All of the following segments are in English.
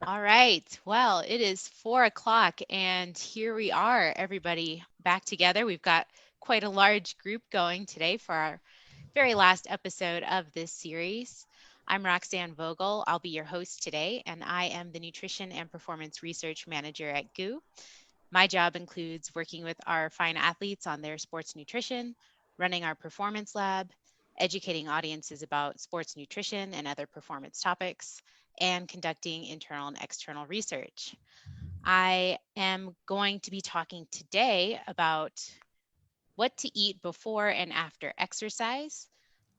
All right. Well, it is 4 o'clock, and here we are, everybody back together. We've got quite a large group going today for our very last episode of this series. I'm Roxanne Vogel. I'll be your host today, and I am the Nutrition and Performance Research Manager at GOO. My job includes working with our fine athletes on their sports nutrition, running our performance lab, educating audiences about sports nutrition and other performance topics, and conducting internal and external research. I am going to be talking today about what to eat before and after exercise.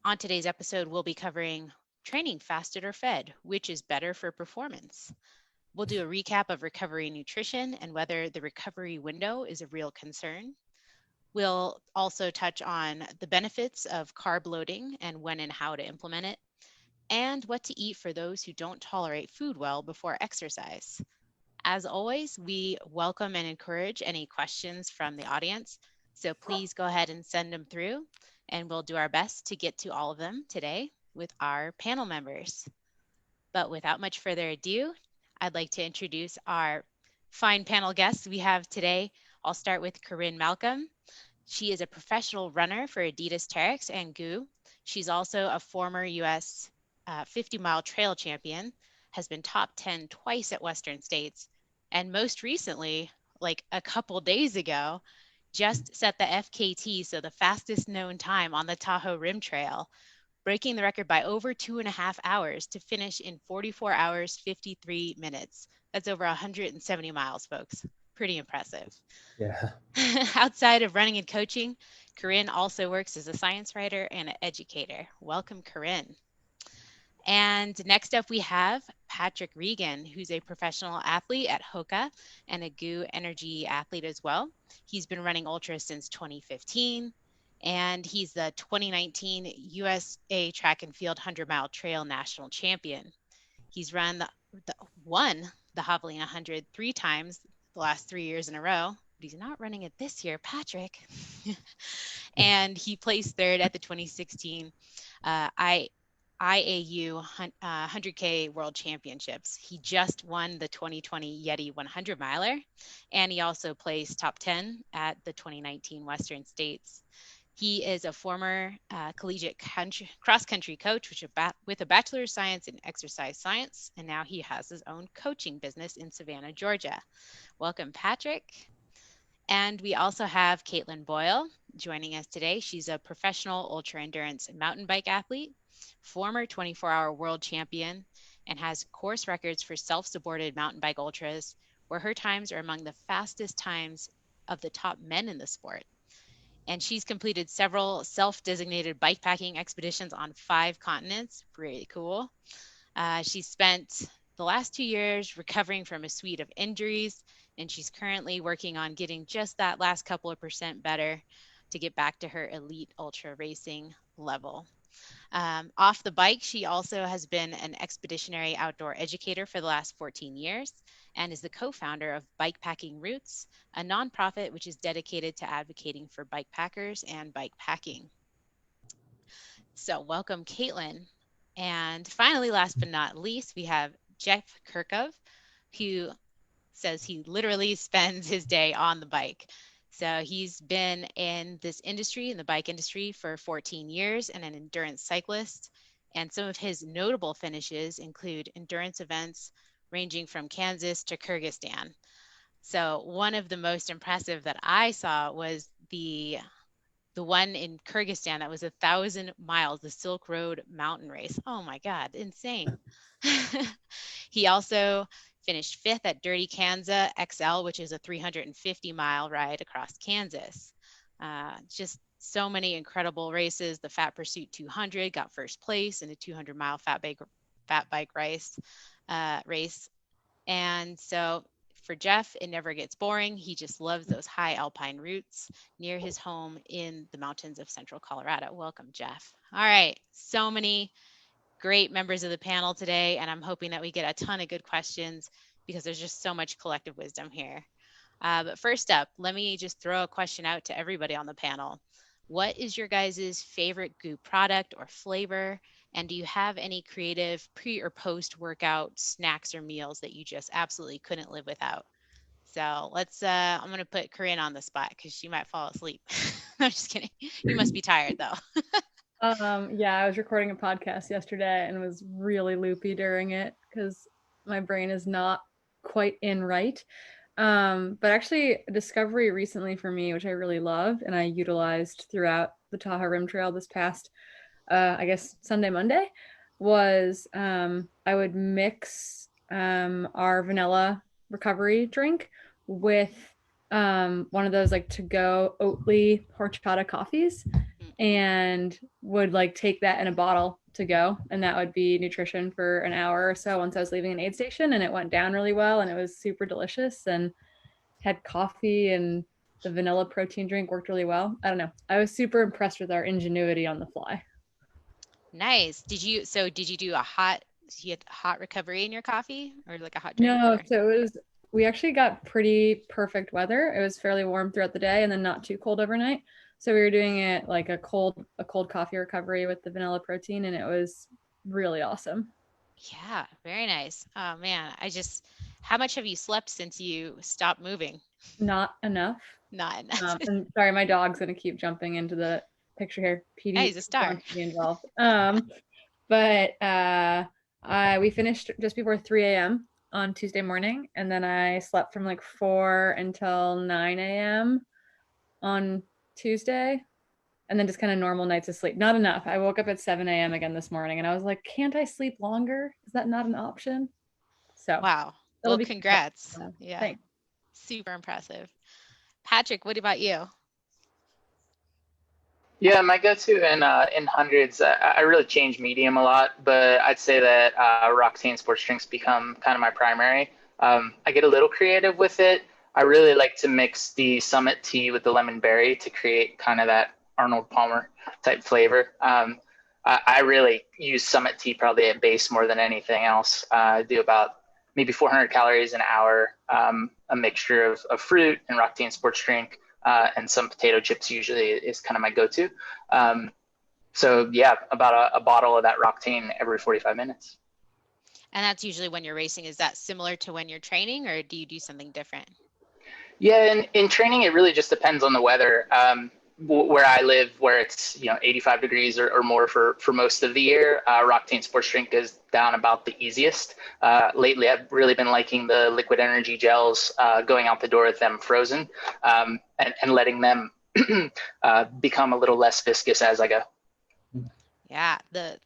On today's episode, we'll be covering training fasted or fed, which is better for performance. We'll do a recap of recovery nutrition and whether the recovery window is a real concern. We'll also touch on the benefits of carb loading and when and how to implement it, and what to eat for those who don't tolerate food well before exercise. As always, we welcome and encourage any questions from the audience, so please go ahead and send them through, and we'll do our best to get to all of them today with our panel members. But without much further ado, I'd like to introduce our fine panel guests we have today. I'll start with Corinne Malcolm. She is a professional runner for Adidas Terrex and GOO. She's also a former U.S. 50-mile trail champion, has been top 10 twice at Western States, and most recently, like a couple days ago, just set the FKT, so the fastest known time on the Tahoe Rim Trail, breaking the record by over 2.5 hours to finish in 44 hours, 53 minutes. That's over 170 miles, folks. Pretty impressive. Yeah. Outside of running and coaching, Corinne also works as a science writer and an educator. Welcome, Corinne. And next up, we have Patrick Regan, who's a professional athlete at Hoka and a GOO Energy athlete as well. He's been running ultras since 2015, and he's the 2019 USA Track and Field 100-mile trail national champion. He's won the Javelina 100 3 times the last 3 years in a row, but he's not running it this year, Patrick. And he placed third at the 2016 IAU 100K World Championships. He just won the 2020 Yeti 100 miler, and he also placed top 10 at the 2019 Western States. He is a former collegiate cross-country coach with a Bachelor of Science in Exercise Science, and now he has his own coaching business in Savannah, Georgia. Welcome, Patrick. And we also have Caitlin Boyle joining us today. She's a professional ultra endurance mountain bike athlete, former 24-hour world champion, and has course records for self-supported mountain bike ultras, where her times are among the fastest times of the top men in the sport. And she's completed several self-designated bikepacking expeditions on 5 continents. Pretty cool. She spent the last 2 years recovering from a suite of injuries, and she's currently working on getting just that last couple of percent better to get back to her elite ultra racing level. Off the bike, she also has been an expeditionary outdoor educator for the last 14 years and is the co-founder of Bikepacking Roots, a nonprofit which is dedicated to advocating for bike packers and bike packing. So, welcome, Caitlin. And finally, last but not least, we have Jeff Kirkov, who says he literally spends his day on the bike. So he's been in this industry, in the bike industry, for 14 years and an endurance cyclist. And some of his notable finishes include endurance events ranging from Kansas to Kyrgyzstan. So one of the most impressive that I saw was the one in Kyrgyzstan that was 1,000 miles, the Silk Road Mountain Race. Oh my God, insane. He also finished fifth at Dirty Kansas XL, which is a 350-mile ride across Kansas. Just so many incredible races. The Fat Pursuit 200 got first place in a 200-mile fat bike race. And so for Jeff, it never gets boring. He just loves those high alpine routes near his home in the mountains of central Colorado. Welcome, Jeff. All right, so many great members of the panel today, and I'm hoping that we get a ton of good questions because there's just so much collective wisdom here. But first up, let me just throw a question out to everybody on the panel. What is your guys' favorite GOO product or flavor? And do you have any creative pre or post workout snacks or meals that you just absolutely couldn't live without? So let's, I'm going to put Corinne on the spot because she might fall asleep. I'm just kidding. You must be tired though. Yeah, I was recording a podcast yesterday and was really loopy during it because my brain is not quite in right. But actually, a discovery recently for me, which I really love and I utilized throughout the Tahoe Rim Trail this past, I guess, Sunday, Monday, was I would mix our vanilla recovery drink with one of those like to go Oatly horchata coffees Mm-mm. and would like take that in a bottle to go, and that would be nutrition for an hour or so once I was leaving an aid station, and it went down really well and it was super delicious and had coffee, and the vanilla protein drink worked really well. I don't know, I was super impressed with our ingenuity on the fly. Nice. Did you do a hot, you had hot recovery in your coffee or like a hot drink No, or? so it was, we actually got pretty perfect weather. It was fairly warm throughout the day and then not too cold overnight. So we were doing it like a cold coffee recovery with the vanilla protein, and it was really awesome. Yeah, very nice. Oh man, how much have you slept since you stopped moving? Not enough. Not enough. And sorry, my dog's gonna keep jumping into the picture here. Yeah, PD he's a star. wants to be involved. But we finished just before 3 a.m. on Tuesday morning, and then I slept from like 4 until 9 a.m. on Tuesday, and then just kind of normal nights of sleep. Not enough. I woke up at 7 a.m. again this morning, and I was like, can't I sleep longer? Is that not an option? So Wow. it'll Well, be congrats. Yeah, thanks. super impressive. Patrick, what about you? Yeah, my go-to in hundreds, I really change medium a lot, but I'd say that Roxane sports drinks become kind of my primary. I get a little creative with it. I really like to mix the Summit tea with the lemon berry to create kind of that Arnold Palmer type flavor. I really use Summit tea probably at base more than anything else. I do about maybe 400 calories an hour, a mixture of fruit and Roxane sports drink and some potato chips usually is kind of my go-to. So yeah, about a bottle of that Roctane every 45 minutes. And that's usually when you're racing. Is that similar to when you're training, or do you do something different? Yeah, in training, it really just depends on the weather. Where I live, where it's 85 degrees or more for most of the year, Roctane Sports Drink is down about the easiest. Lately, I've really been liking the liquid energy gels, going out the door with them frozen, and letting them become a little less viscous as I go. Yeah, the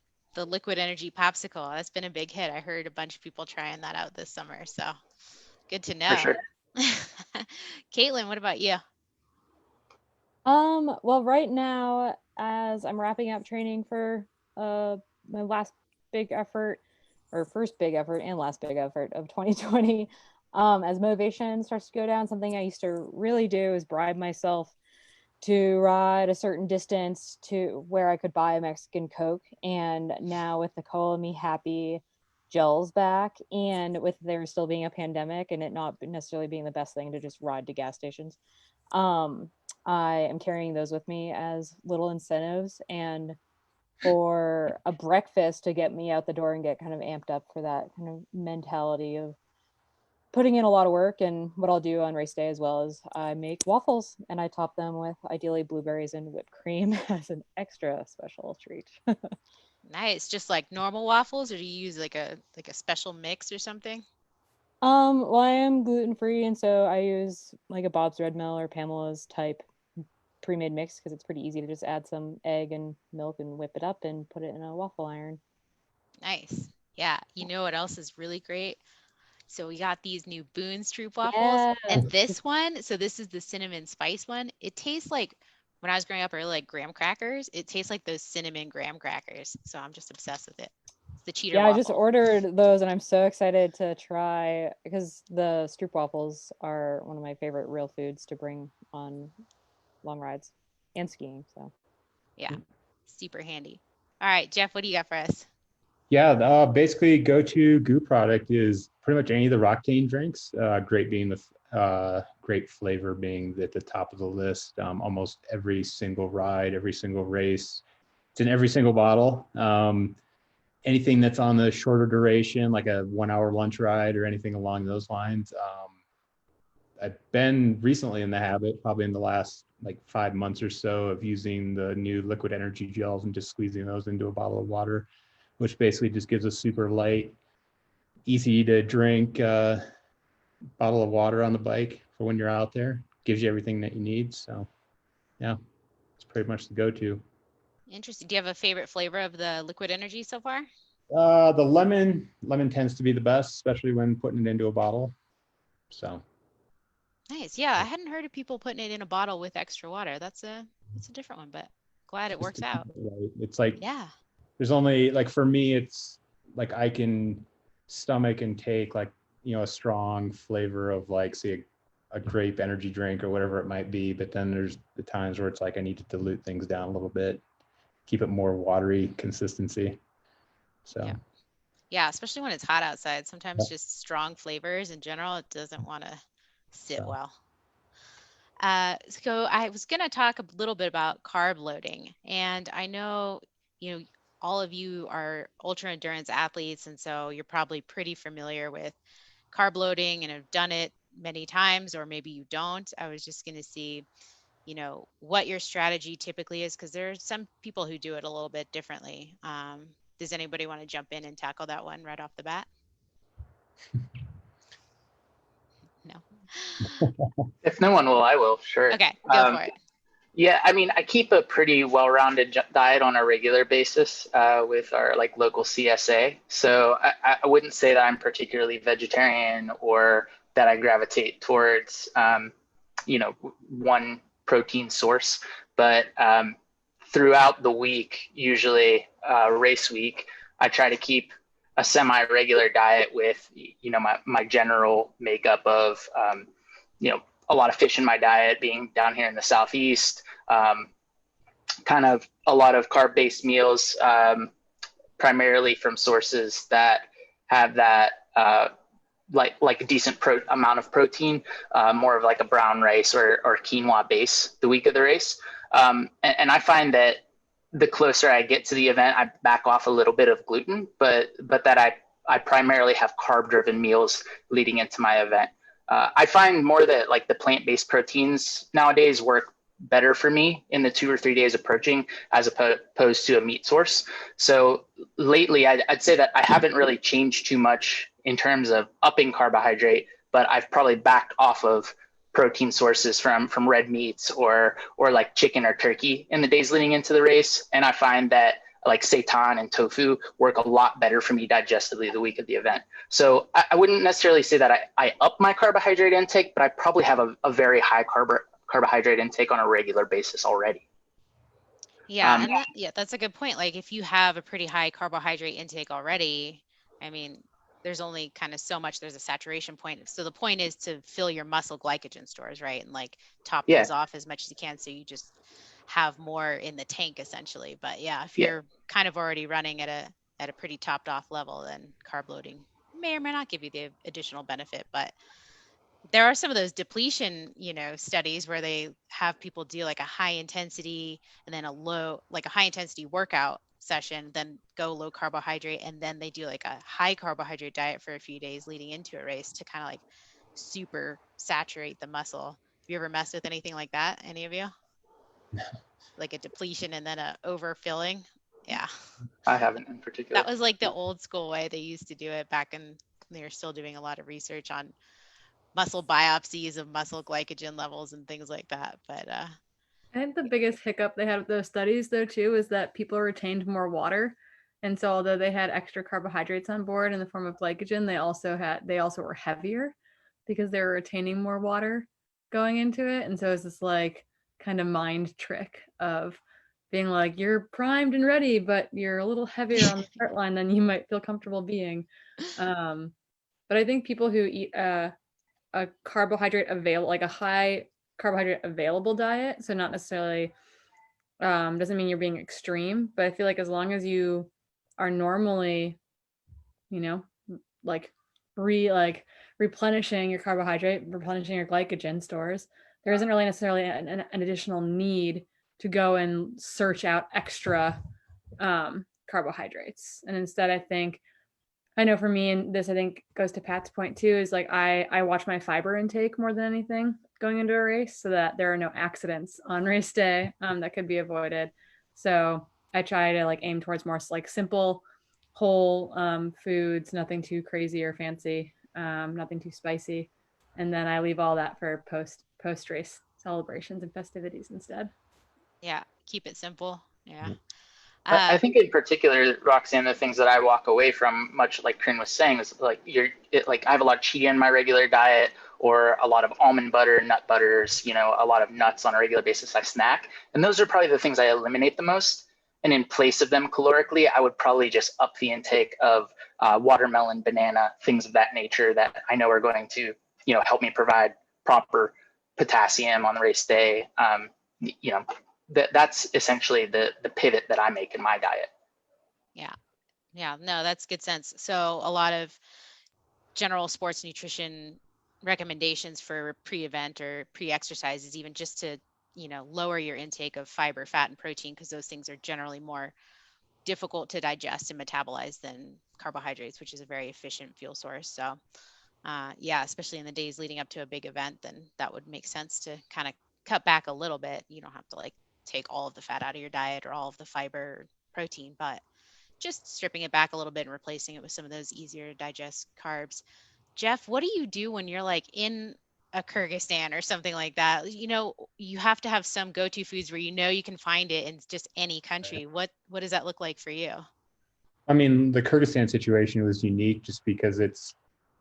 liquid energy popsicle. That's been a big hit. I heard a bunch of people trying that out this summer. So good to For know. sure. Caitlin, what about you? Well, right now, as I'm wrapping up training for my last big effort, or first big effort and last big effort of 2020, as motivation starts to go down, something I used to really do is bribe myself to ride a certain distance to where I could buy a Mexican Coke. And now with the Cola Me Happy gels back, and with there still being a pandemic and it not necessarily being the best thing to just ride to gas stations, um, I am carrying those with me as little incentives and for a breakfast to get me out the door and get kind of amped up for that kind of mentality of putting in a lot of work. And what I'll do on race day as well is I make waffles and I top them with ideally blueberries and whipped cream as an extra special treat. Nice. Just like normal waffles, or do you use like a special mix or something? Well, I am gluten free, and so I use like a Bob's Red Mill or Pamela's type pre-made mix because it's pretty easy to just add some egg and milk and whip it up and put it in a waffle iron. Nice. Yeah. You know what else is really great? So we got these new Boone's Troop waffles, Yes. and this one, so this is the cinnamon spice one. It tastes like, when I was growing up, I really like graham crackers. It tastes like those cinnamon graham crackers. So I'm just obsessed with it. It's the cheater Yeah, I just waffle. ordered those and I'm so excited to try because the Stroop waffles are one of my favorite real foods to bring on long rides and skiing. So Yeah, super handy. All right, Jeff, what do you got for us? Yeah, basically go-to goo product is pretty much any of the Roctane drinks. Great being the great flavor being at the top of the list. Almost every single ride, every single race, it's in every single bottle. anything that's on the shorter duration, like a 1 hour lunch ride or anything along those lines. I've been recently in the habit, probably in the last like 5 months or so, of using the new liquid energy gels and just squeezing those into a bottle of water, which basically just gives a super light, easy to drink bottle of water on the bike for when you're out there. Gives you everything that you need. So yeah, it's pretty much the go-to. Interesting. Do you have a favorite flavor of the liquid energy so far? The lemon tends to be the best, especially when putting it into a bottle. So Nice. Yeah, I hadn't heard of people putting it in a bottle with extra water. That's a different one, but glad it works out. right. It's like, Yeah. there's only, like, for me, it's like I can stomach and take, like, a strong flavor of, like, say a grape energy drink or whatever it might be. But then there's the times where it's like I need to dilute things down a little bit, keep it more watery consistency. So Yeah, especially when it's hot outside. Sometimes just strong flavors in general, it doesn't want to sit well. So I was going to talk a little bit about carb loading. And I know, all of you are ultra endurance athletes, and so you're probably pretty familiar with carb loading and have done it many times, or maybe you don't. I was just going to see, what your strategy typically is, because there are some people who do it a little bit differently. Does anybody want to jump in and tackle that one right off the bat? No. If no one will, I will. Sure. Okay, go for it. Yeah, I mean, I keep a pretty well-rounded diet on a regular basis with our like local CSA. So I wouldn't say that I'm particularly vegetarian or that I gravitate towards, one protein source. But throughout the week, usually race week, I try to keep a semi-regular diet with, my general makeup of, a lot of fish in my diet, being down here in the Southeast, kind of a lot of carb-based meals, primarily from sources that have that like a decent amount of protein, more of like a brown rice or quinoa base the week of the race. And I find that the closer I get to the event, I back off a little bit of gluten, but that I primarily have carb-driven meals leading into my event. I find more that like the plant-based proteins nowadays work better for me in the 2 or 3 days approaching as opposed to a meat source. So lately, I'd say that I haven't really changed too much in terms of upping carbohydrate, but I've probably backed off of protein sources from red meats or like chicken or turkey in the days leading into the race. And I find that like seitan and tofu work a lot better for me digestively the week of the event. So I wouldn't necessarily say that I up my carbohydrate intake, but I probably have a very high carbohydrate intake on a regular basis already. Yeah, and that's a good point. Like if you have a pretty high carbohydrate intake already, I mean, there's only kind of so much, there's a saturation point. So the point is to fill your muscle glycogen stores, right? And like top those off as much as you can, so you just have more in the tank essentially. But yeah, if you're kind of already running at a pretty topped off level, then carb loading may or may not give you the additional benefit. But there are some of those depletion, studies where they have people do like a high intensity and then a high intensity workout session, then go low carbohydrate, and then they do like a high carbohydrate diet for a few days leading into a race to kind of like super saturate the muscle. Have you ever messed with anything like that? Any of you? Like a depletion and then a overfilling? Yeah. I haven't in particular. That was like the old school way they used to do it back in, they were still doing a lot of research on muscle biopsies of muscle glycogen levels and things like that. But I think the biggest hiccup they had with those studies though too is that people retained more water. And so although they had extra carbohydrates on board in the form of glycogen, they also were heavier because they were retaining more water going into it. And so it's this like kind of mind trick of being like, you're primed and ready, but you're a little heavier on the start line than you might feel comfortable being. But I think people who eat a carbohydrate available, like a high carbohydrate available diet, so not necessarily doesn't mean you're being extreme, but I feel like as long as you are normally, replenishing your carbohydrate, replenishing your glycogen stores, there isn't really necessarily an additional need to go and search out extra carbohydrates. And instead, I know for me, and this I think goes to Pat's point too, is like I watch my fiber intake more than anything going into a race so that there are no accidents on race day that could be avoided. So I try to like aim towards more like simple, whole foods, nothing too crazy or fancy, nothing too spicy. And then I leave all that for post race celebrations and festivities instead. Yeah, keep it simple. Yeah. I think in particular, Roxanne, the things that I walk away from, much like Corinne was saying, is like I have a lot of chia in my regular diet, or a lot of almond butter, nut butters, a lot of nuts on a regular basis I snack. And those are probably the things I eliminate the most. And in place of them calorically, I would probably just up the intake of watermelon, banana, things of that nature that I know are going to, help me provide proper potassium on the race day. That's essentially the pivot that I make in my diet. Yeah, no, that's good sense. So a lot of general sports nutrition recommendations for pre-event or pre-exercise is even just to, lower your intake of fiber, fat, and protein, because those things are generally more difficult to digest and metabolize than carbohydrates, which is a very efficient fuel source. So yeah, especially in the days leading up to a big event, then that would make sense to kind of cut back a little bit. You don't have to like take all of the fat out of your diet or all of the fiber or protein, but just stripping it back a little bit and replacing it with some of those easier to digest carbs. Jeff, what do you do when you're like in a Kyrgyzstan or something like that? You have to have some go-to foods where you can find it in just any country. What does that look like for you? I mean, the Kyrgyzstan situation was unique just because it's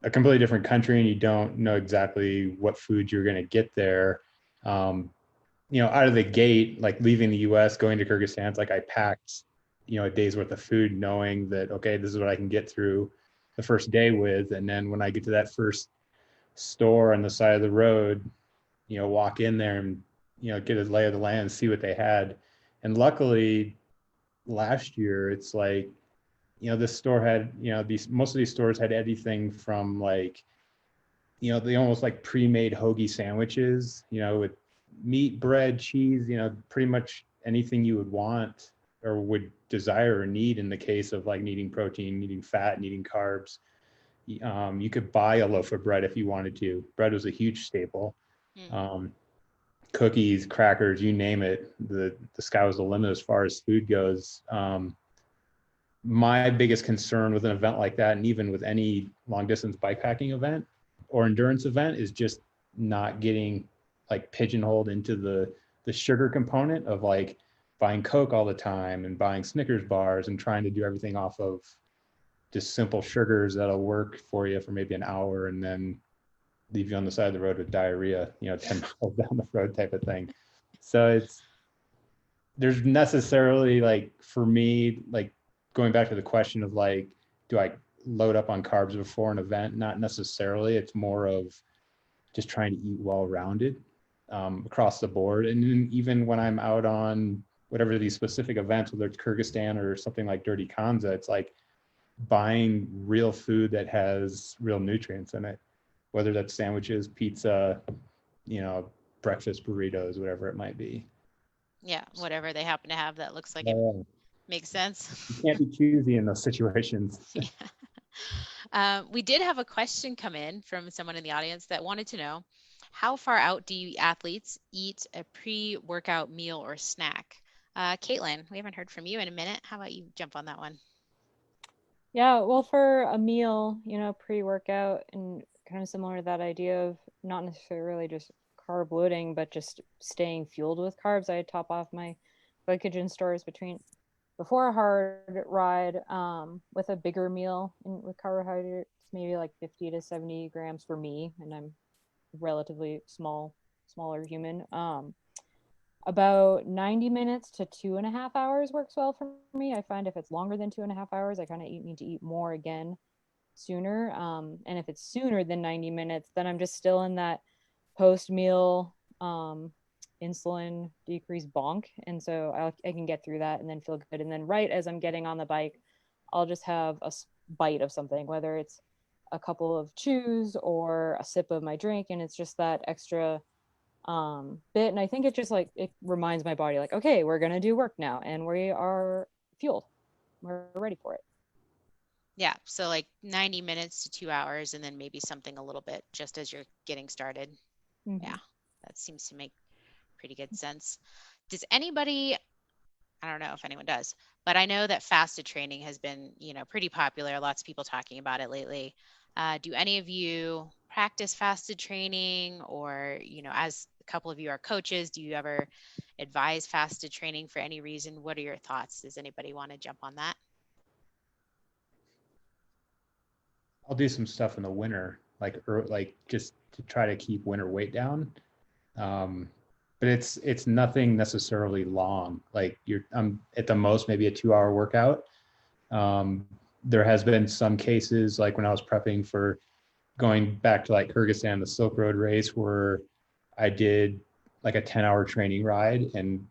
a completely different country and you don't know exactly what food you're going to get there. Out of the gate, like leaving the US, going to Kyrgyzstan, it's like I packed, a day's worth of food knowing that, okay, this is what I can get through the first day with. And then when I get to that first store on the side of the road, walk in there and, get a lay of the land, see what they had. And luckily last year, it's like, this store had, most of these stores had anything from like, they almost like pre-made hoagie sandwiches, with meat, bread, cheese, pretty much anything you would want or would desire or need in the case of like needing protein, needing fat, needing carbs. You could buy a loaf of bread if you wanted to. Bread was a huge staple. Cookies, crackers, you name it. The sky was the limit as far as food goes. My biggest concern with an event like that, and even with any long distance bikepacking event or endurance event, is just not getting like pigeonholed into the sugar component of like buying Coke all the time and buying Snickers bars and trying to do everything off of just simple sugars that'll work for you for maybe an hour and then leave you on the side of the road with diarrhea, 10 miles down the road type of thing. So there's necessarily like, for me, like going back to the question of like, do I load up on carbs before an event? Not necessarily. It's more of just trying to eat well-rounded across the board. And then even when I'm out on whatever these specific events, whether it's Kyrgyzstan or something like Dirty Kanza, it's like buying real food that has real nutrients in it, whether that's sandwiches, pizza, breakfast burritos, whatever it might be. Yeah, whatever they happen to have that looks like it makes sense. You can't be choosy in those situations. Yeah. We did have a question come in from someone in the audience that wanted to know, how far out do you athletes eat a pre-workout meal or snack? Caitlin, we haven't heard from you in a minute. How about you jump on that one? Yeah, well, for a meal, pre-workout, and kind of similar to that idea of not necessarily just carb loading, but just staying fueled with carbs, I top off my glycogen stores before a hard ride with a bigger meal with carbohydrates, maybe like 50 to 70 grams for me, and I'm relatively smaller human. About 90 minutes to 2.5 hours works well for me. I find if it's longer than 2.5 hours, I kind of need to eat more again sooner. And if it's sooner than 90 minutes, then I'm just still in that post-meal insulin decrease bonk. And so I can get through that and then feel good. And then right as I'm getting on the bike, I'll just have a bite of something, whether it's a couple of chews or a sip of my drink. And it's just that extra bit. And I think it just like, it reminds my body like, okay, we're going to do work now and we are fueled. we're ready for it. Yeah. So like 90 minutes to 2 hours, and then maybe something a little bit just as you're getting started. Mm-hmm. Yeah. That seems to make pretty good sense. Does anybody, I don't know if anyone does, but I know that fasted training has been, pretty popular. Lots of people talking about it lately. Do any of you practice fasted training, or, as a couple of you are coaches, do you ever advise fasted training for any reason? What are your thoughts? Does anybody want to jump on that? I'll do some stuff in the winter, like just to try to keep winter weight down. But it's nothing necessarily long. Like I'm at the most maybe a 2-hour workout. There has been some cases, like when I was prepping for going back to like Kyrgyzstan, the Silk Road race, where I did like a 10-hour training ride and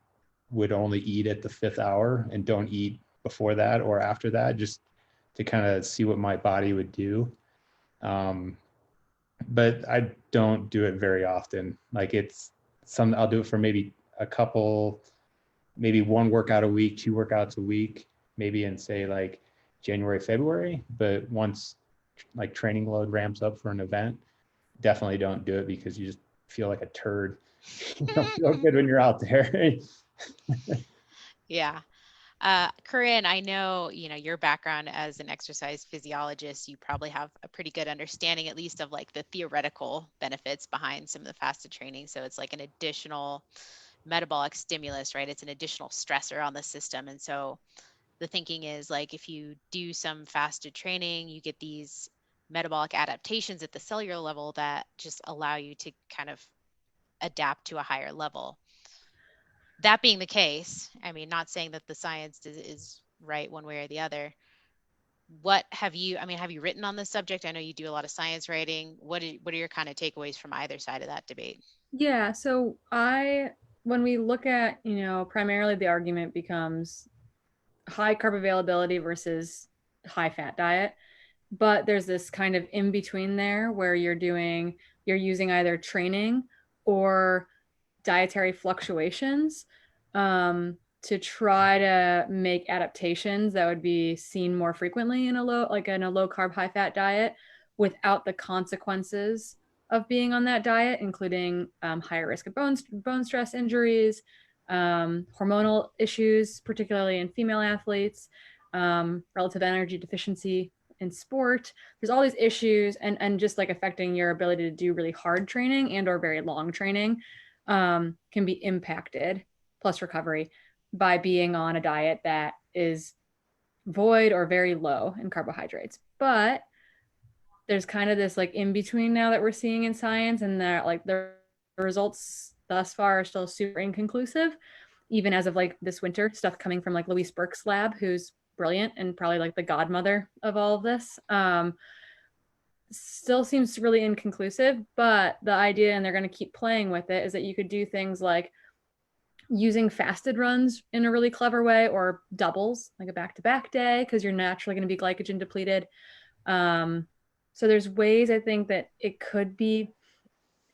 would only eat at the 5th hour and don't eat before that or after that, just to kind of see what my body would do. But I don't do it very often. Like I'll do it for maybe maybe one workout a week, 2 workouts a week, maybe in say like January, February. But once like training load ramps up for an event, definitely don't do it, because you just feel like a turd. You don't feel good when you're out there. Yeah. Corinne, I know, your background as an exercise physiologist, you probably have a pretty good understanding, at least of like the theoretical benefits behind some of the fasted training. So it's like an additional metabolic stimulus, right? It's an additional stressor on the system. And so the thinking is like, if you do some fasted training, you get these metabolic adaptations at the cellular level that just allow you to kind of adapt to a higher level. That being the case, I mean, not saying that the science is right one way or the other. Have you written on this subject? I know you do a lot of science writing. What are your kind of takeaways from either side of that debate? Yeah, so when we look at, primarily the argument becomes high carb availability versus high fat diet. But there's this kind of in between there where you're using either training or dietary fluctuations to try to make adaptations that would be seen more frequently in a low carb, high fat diet without the consequences of being on that diet, including higher risk of bone stress injuries, hormonal issues, particularly in female athletes, relative energy deficiency in sport. There's all these issues and just like affecting your ability to do really hard training and or very long training can be impacted, plus recovery, by being on a diet that is void or very low in carbohydrates. But there's kind of this like in between now that we're seeing in science, and that like the results thus far are still super inconclusive, even as of like this winter, stuff coming from like Louise Burke's lab, who's brilliant and probably like the godmother of all of this. Still seems really inconclusive, but the idea, and they're going to keep playing with it, is that you could do things like using fasted runs in a really clever way, or doubles, like a back-to-back day, because you're naturally going to be glycogen depleted. So there's ways I think that it could be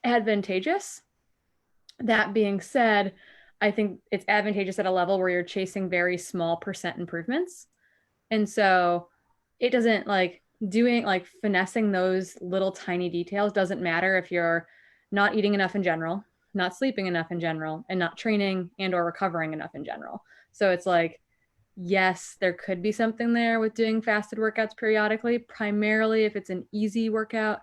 advantageous. That being said, I think it's advantageous at a level where you're chasing very small percent improvements. And so it doesn't like doing like finessing those little tiny details doesn't matter if you're not eating enough in general, not sleeping enough in general, and not training and or recovering enough in general. So it's like, yes, there could be something there with doing fasted workouts periodically, primarily if it's an easy workout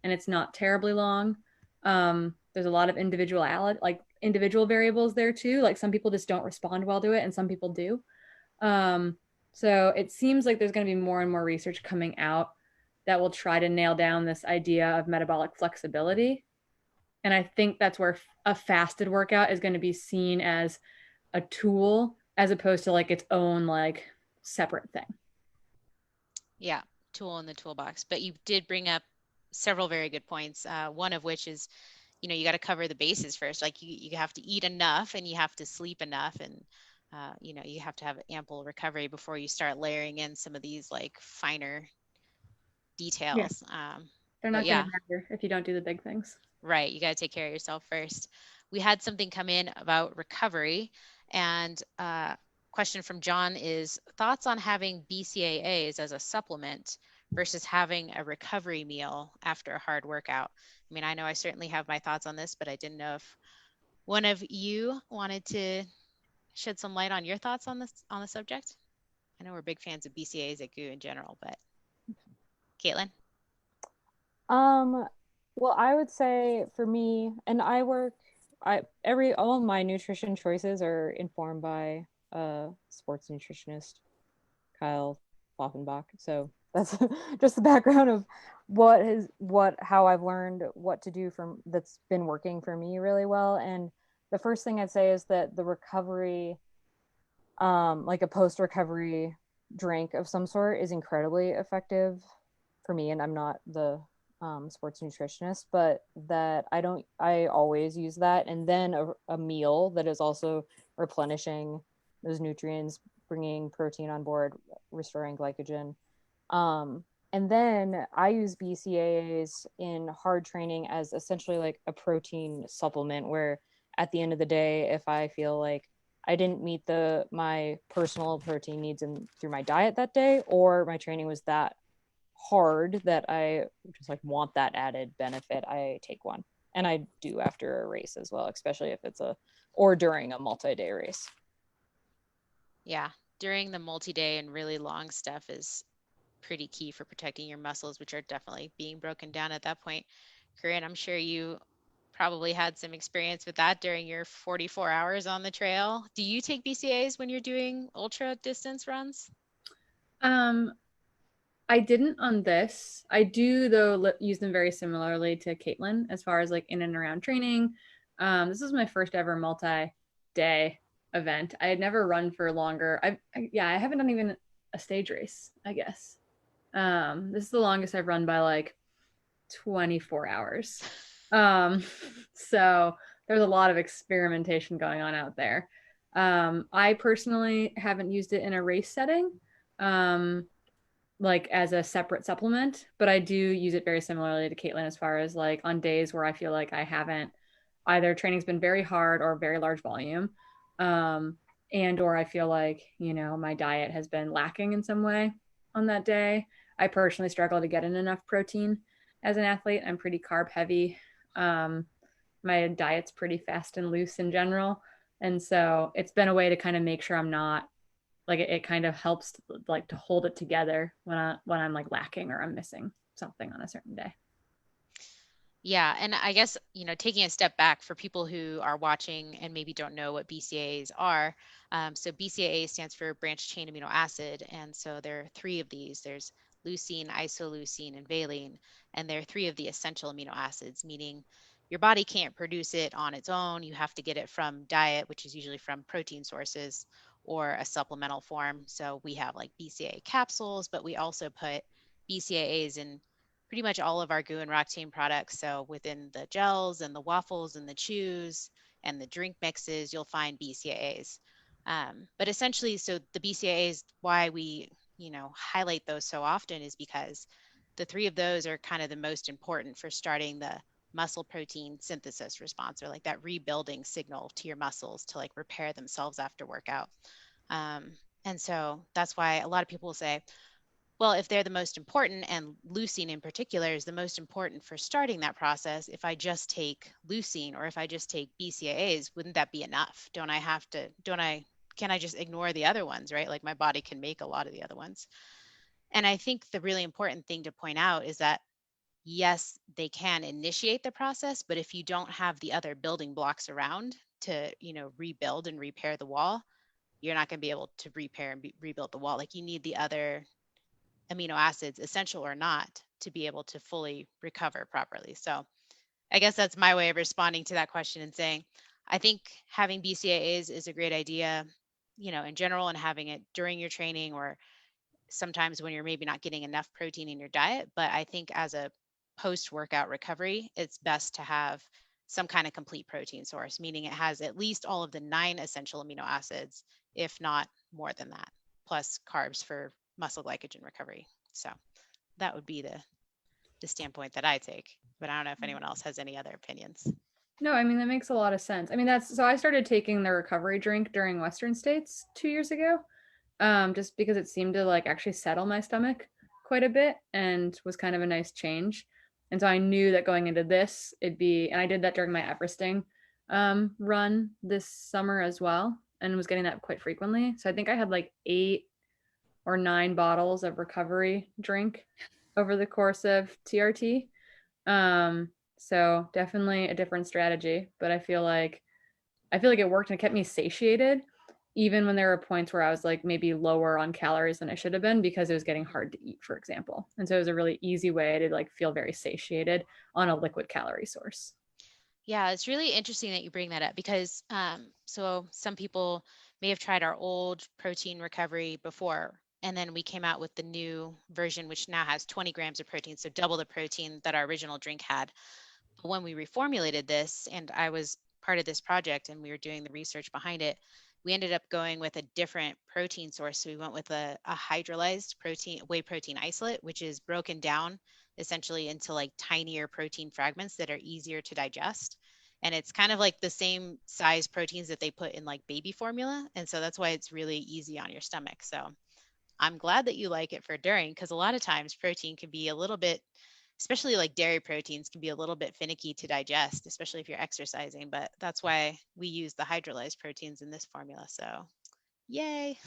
and it's not terribly long. There's a lot of individual variables there too. Like some people just don't respond well to it and some people do. So it seems like there's going to be more and more research coming out that will try to nail down this idea of metabolic flexibility. And I think that's where a fasted workout is going to be seen as a tool as opposed to like its own like separate thing. Yeah, tool in the toolbox. But you did bring up several very good points. One of which is, you got to cover the bases first. Like you have to eat enough and you have to sleep enough, and you have to have ample recovery before you start layering in some of these like finer details. Yeah. They're not going to matter if you don't do the big things. Right. You got to take care of yourself first. We had something come in about recovery, and question from John is thoughts on having BCAAs as a supplement versus having a recovery meal after a hard workout. I mean, I know I certainly have my thoughts on this, but I didn't know if one of you wanted to shed some light on your thoughts on the subject. I know we're big fans of BCAAs at GU in general, but Caitlin? Well, I would say for me, and all of my nutrition choices are informed by sports nutritionist Kyle Offenbach. So that's just the background of how I've learned what to do that's been working for me really well. And the first thing I'd say is that the recovery, like a post-recovery drink of some sort, is incredibly effective for me. And I'm not the sports nutritionist, but that I always use that. And then a meal that is also replenishing those nutrients, bringing protein on board, restoring glycogen. And then I use BCAAs in hard training as essentially like a protein supplement, where at the end of the day, if I feel like I didn't meet my personal protein needs through my diet that day, or my training was that hard that I just like want that added benefit, I take one. And I do after a race as well, especially if it's or during a multi-day race. Yeah, during the multi-day and really long stuff is pretty key for protecting your muscles, which are definitely being broken down at that point. Corinne, I'm sure you probably had some experience with that during your 44 hours on the trail. Do you take BCAAs when you're doing ultra distance runs? I didn't on this. I do, though, use them very similarly to Caitlin as far as like in and around training. This is my first ever multi-day event. I had never run for longer. I haven't done even a stage race, I guess. This is the longest I've run by like 24 hours. So there's a lot of experimentation going on out there. I personally haven't used it in a race setting. Like as a separate supplement, but I do use it very similarly to Caitlin as far as like on days where I feel like I haven't either training's been very hard or very large volume, and or I feel like, my diet has been lacking in some way on that day. I personally struggle to get in enough protein as an athlete. I'm pretty carb heavy. My diet's pretty fast and loose in general, and so it's been a way to kind of make sure I'm not like it kind of helps like to hold it together when I'm like lacking or I'm missing something on a certain day. Yeah, and I guess, taking a step back for people who are watching and maybe don't know what BCAAs are. So BCAA stands for branched chain amino acid, and so there are three of these. There's leucine, isoleucine, and valine, and there are three of the essential amino acids, meaning your body can't produce it on its own. You have to get it from diet, which is usually from protein sources, or a supplemental form. So we have like BCAA capsules, but we also put BCAAs in pretty much all of our GU and Rockchain products. So within the gels and the waffles and the chews and the drink mixes, you'll find BCAAs. But essentially, so the BCAAs, why we, highlight those so often is because the three of those are kind of the most important for starting the muscle protein synthesis response, or like that rebuilding signal to your muscles to like repair themselves after workout. And so that's why a lot of people will say, well, if they're the most important, and leucine in particular is the most important for starting that process, if I just take leucine or if I just take BCAAs, wouldn't that be enough? Can I just ignore the other ones, right? Like my body can make a lot of the other ones. And I think the really important thing to point out is that yes, they can initiate the process, but if you don't have the other building blocks around to, rebuild and repair the wall, you're not going to be able to repair and rebuild the wall. Like you need the other amino acids, essential or not, to be able to fully recover properly. So I guess that's my way of responding to that question and saying, I think having BCAAs is a great idea, in general, and having it during your training or sometimes when you're maybe not getting enough protein in your diet. But I think as a post-workout recovery, it's best to have some kind of complete protein source, meaning it has at least all of the 9 essential amino acids, if not more than that, plus carbs for muscle glycogen recovery. So that would be the standpoint that I take, but I don't know if anyone else has any other opinions. No, I mean, that makes a lot of sense. I mean, so I started taking the recovery drink during Western States 2 years ago, just because it seemed to like actually settle my stomach quite a bit and was kind of a nice change. And so I knew that going into this, and I did that during my Everesting run this summer as well, and was getting that quite frequently. So I think I had like 8 or 9 bottles of recovery drink over the course of TRT. So definitely a different strategy, but I feel like it worked and it kept me satiated even when there were points where I was like maybe lower on calories than I should have been because it was getting hard to eat, for example. And so it was a really easy way to like feel very satiated on a liquid calorie source. Yeah, it's really interesting that you bring that up because so some people may have tried our old protein recovery before, and then we came out with the new version, which now has 20 grams of protein, so double the protein that our original drink had. But when we reformulated this, and I was part of this project and we were doing the research behind it, we ended up going with a different protein source. So we went with a hydrolyzed whey protein isolate, which is broken down essentially into like tinier protein fragments that are easier to digest. And it's kind of like the same size proteins that they put in like baby formula. And so that's why it's really easy on your stomach. So I'm glad that you like it for during, because a lot of times protein can be a little bit, especially like dairy proteins, can be a little bit finicky to digest, especially if you're exercising. But that's why we use the hydrolyzed proteins in this formula. So yay.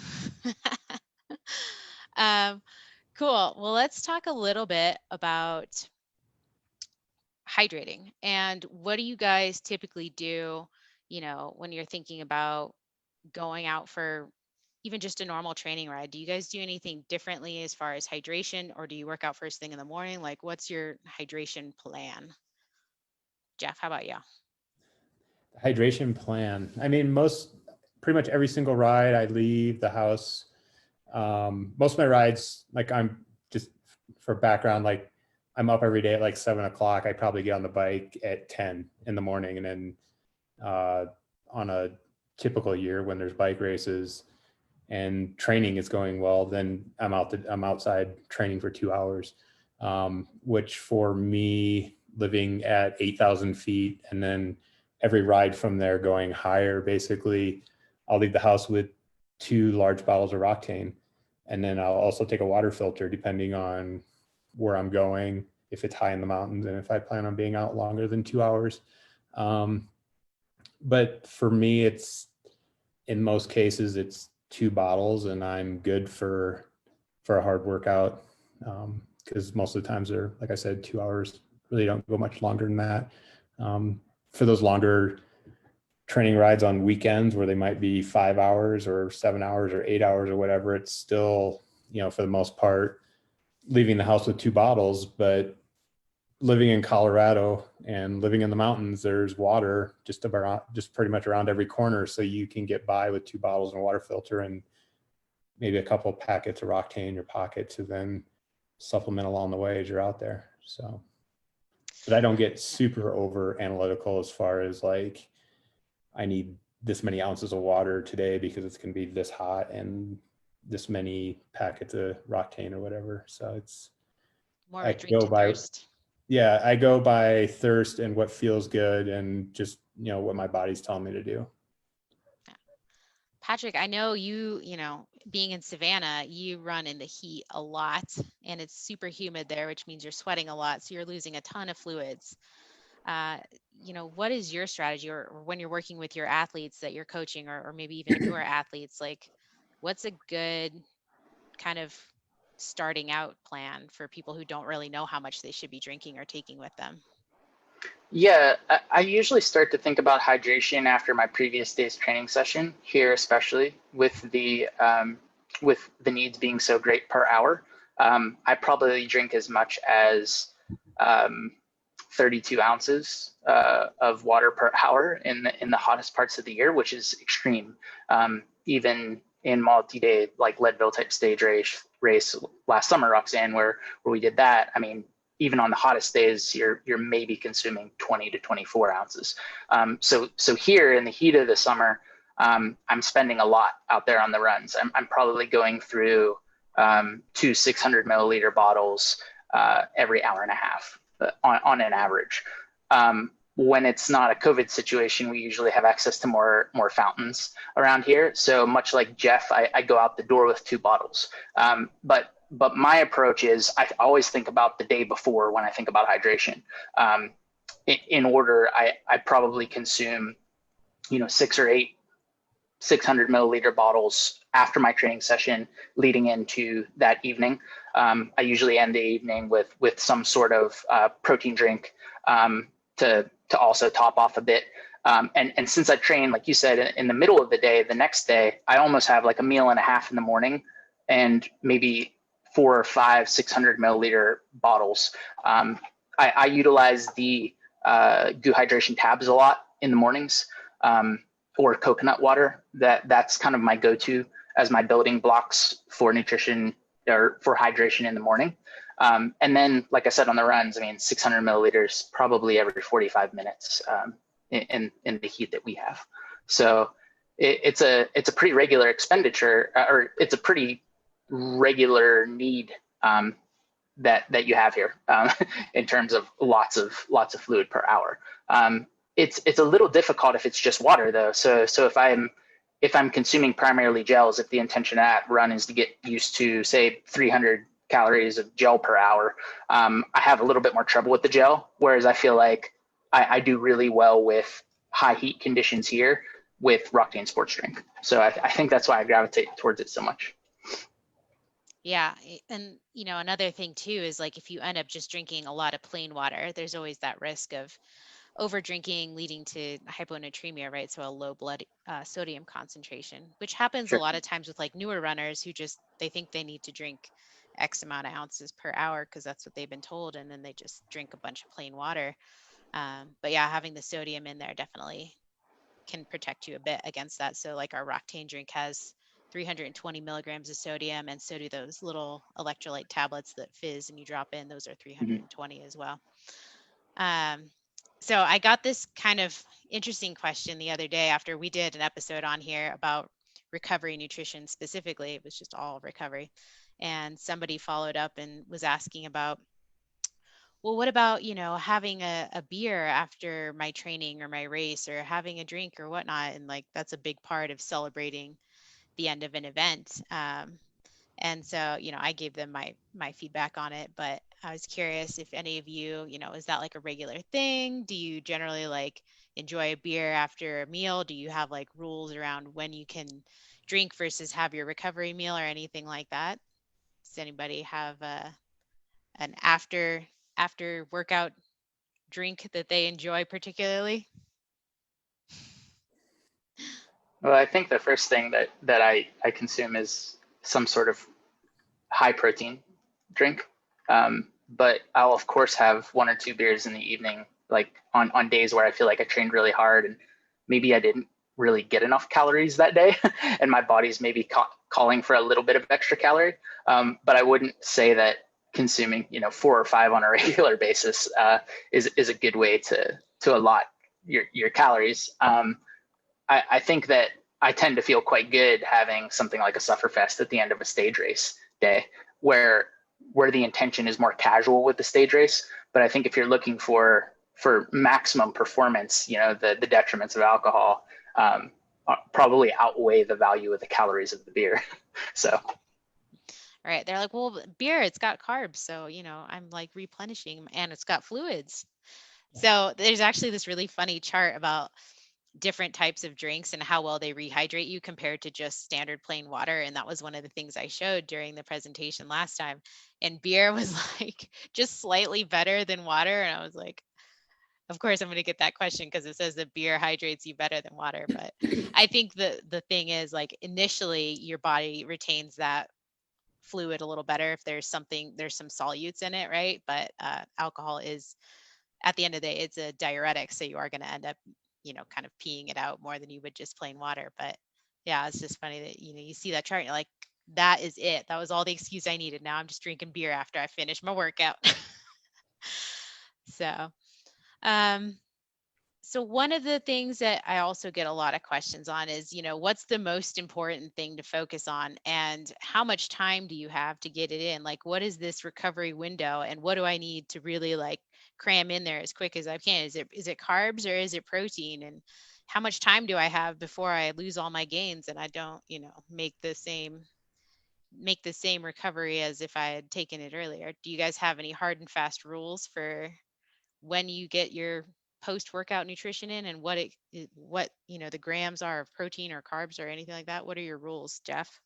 Cool. Well, let's talk a little bit about hydrating. And what do you guys typically do, when you're thinking about going out for even just a normal training ride? Do you guys do anything differently as far as hydration, or do you work out first thing in the morning? Like, what's your hydration plan? Jeff, how about you? Hydration plan. I mean, pretty much every single ride I leave the house. Most of my rides, like I'm just for background, like I'm up every day at like 7 o'clock. I probably get on the bike at 10 in the morning. And then on a typical year when there's bike races and training is going well, then I'm outside training for 2 hours, which for me, living at 8,000 feet and then every ride from there going higher, basically, I'll leave the house with 2 large bottles of Octane. And then I'll also take a water filter depending on where I'm going, if it's high in the mountains and if I plan on being out longer than 2 hours. But for me, in most cases, it's 2 bottles and I'm good for a hard workout. Because most of the times they're, like I said, 2 hours, really don't go much longer than that. For those longer training rides on weekends where they might be 5 hours or 7 hours or 8 hours or whatever, it's still, for the most part, leaving the house with 2 bottles. But living in Colorado and living in the mountains, there's water just pretty much around every corner. So you can get by with 2 bottles and a water filter and maybe a couple of packets of Octane in your pocket to then supplement along the way as you're out there. So, but I don't get super over analytical as far as like, I need this many ounces of water today because it's going to be this hot and this many packets of Octane or whatever. So it's more of a drink to thirst. Yeah, I go by thirst and what feels good and just, what my body's telling me to do. Patrick, I know you, being in Savannah, you run in the heat a lot and it's super humid there, which means you're sweating a lot. So you're losing a ton of fluids. What is your strategy, or when you're working with your athletes that you're coaching, or maybe even newer athletes, like what's a good kind of starting out plan for people who don't really know how much they should be drinking or taking with them? Yeah, I usually start to think about hydration after my previous day's training session here, especially with the needs being so great per hour. I probably drink as much as 32 ounces of water per hour in the hottest parts of the year, which is extreme. Even in multi-day, like Leadville type stage race last summer, Roxanne, where we did that. I mean, even on the hottest days, you're maybe consuming 20 to 24 ounces. So here in the heat of the summer, I'm spending a lot out there on the runs. I'm probably going through 2 600 milliliter bottles every hour and a half on an average. when it's not a COVID situation, we usually have access to more fountains around here. So much like Jeff, I go out the door with 2 bottles. But my approach is I always think about the day before when I think about hydration. In order, I probably consume 6 or 8 600 milliliter bottles after my training session leading into that evening. I usually end the evening with some sort of protein drink to also top off a bit. And since I train, like you said, in the middle of the day, the next day, I almost have like a meal and a half in the morning and maybe 4 or 5 600 milliliter bottles. I utilize the Goo Hydration tabs a lot in the mornings, or coconut water. That's kind of my go-to as my building blocks for nutrition or for hydration in the morning. And then, like I said, on the runs, 600 milliliters probably every 45 minutes in the heat that we have. So it's a pretty regular expenditure, or it's a pretty regular need that you have here in terms of lots of fluid per hour. It's a little difficult if it's just water though. So if I'm consuming primarily gels, if the intention of that run is to get used to, say, 300 calories of gel per hour, I have a little bit more trouble with the gel. Whereas I feel like I do really well with high heat conditions here with Roctane sports drink. So I think that's why I gravitate towards it so much. Yeah. And, another thing too is like if you end up just drinking a lot of plain water, there's always that risk of over drinking leading to hyponatremia, right? So a low blood sodium concentration, which happens Sure. a lot of times with like newer runners who they think they need to drink X amount of ounces per hour because that's what they've been told. And then they just drink a bunch of plain water. But yeah, having the sodium in there definitely can protect you a bit against that. So like our Roctane drink has 320 milligrams of sodium, and so do those little electrolyte tablets that fizz and you drop in. Those are 320 as well. So I got this kind of interesting question the other day after we did an episode on here about recovery nutrition specifically. It was just all recovery. And somebody followed up and was asking about, well, what about, having a beer after my training or my race, or having a drink or whatnot? And like, that's a big part of celebrating the end of an event. And so, I gave them my feedback on it, but I was curious if any of you, is that like a regular thing? Do you generally like enjoy a beer after a meal? Do you have like rules around when you can drink versus have your recovery meal or anything like that? Does anybody have an after workout drink that they enjoy particularly? Well, I think the first thing that I consume is some sort of high protein drink. But I'll of course have 1 or 2 beers in the evening, like on days where I feel like I trained really hard and maybe I didn't really get enough calories that day and my body's maybe calling for a little bit of extra calorie. But I wouldn't say that consuming 4 or 5 on a regular basis is a good way to allot your calories. I think that I tend to feel quite good having something like a Sufferfest at the end of a stage race day where the intention is more casual with the stage race. But I think if you're looking for maximum performance, the detriments of alcohol probably outweigh the value of the calories of the beer. So. Right. They're like, well, beer, it's got carbs. So, I'm like replenishing and it's got fluids. So there's actually this really funny chart about different types of drinks and how well they rehydrate you compared to just standard plain water. And that was one of the things I showed during the presentation last time. And beer was like just slightly better than water. And I was like, of course, I'm going to get that question because it says that beer hydrates you better than water. But I think the thing is, like, initially your body retains that fluid a little better if there's some solutes in it, right? But alcohol is, at the end of the day, it's a diuretic. So you are going to end up kind of peeing it out more than you would just plain water. But yeah, it's just funny that, you see that chart and you're like, that is it. That was all the excuse I needed. Now I'm just drinking beer after I finish my workout. So one of the things that I also get a lot of questions on is, what's the most important thing to focus on and how much time do you have to get it in? Like, what is this recovery window and what do I need to really like cram in there as quick as I can. Is it carbs or is it protein? And how much time do I have before I lose all my gains and I don't, make the same recovery as if I had taken it earlier? Do you guys have any hard and fast rules for when you get your post-workout nutrition in, and what the grams are of protein or carbs or anything like that? What are your rules, Jeff?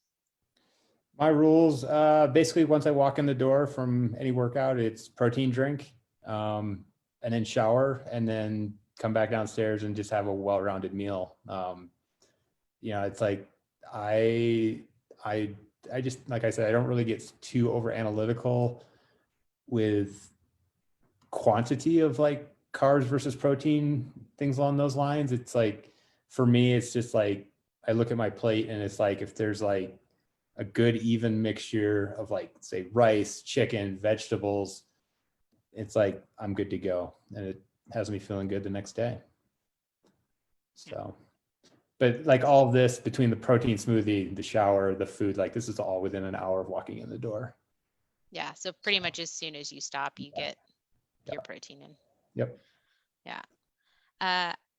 My rules, basically once I walk in the door from any workout, it's protein drink, and then shower, and then come back downstairs and just have a well-rounded meal. It's like, I just, like I said, I don't really get too over analytical with quantity of like carbs versus protein, things along those lines. It's like, for me, it's just like, I look at my plate and it's like, if there's like a good even mixture of like, say, rice, chicken, vegetables, it's like, I'm good to go. And it has me feeling good the next day. So, but like all of this, between the protein smoothie, the shower, the food, like this is all within an hour of walking in the door. Yeah. So pretty much as soon as you stop, you get your protein in. Yep. Yeah.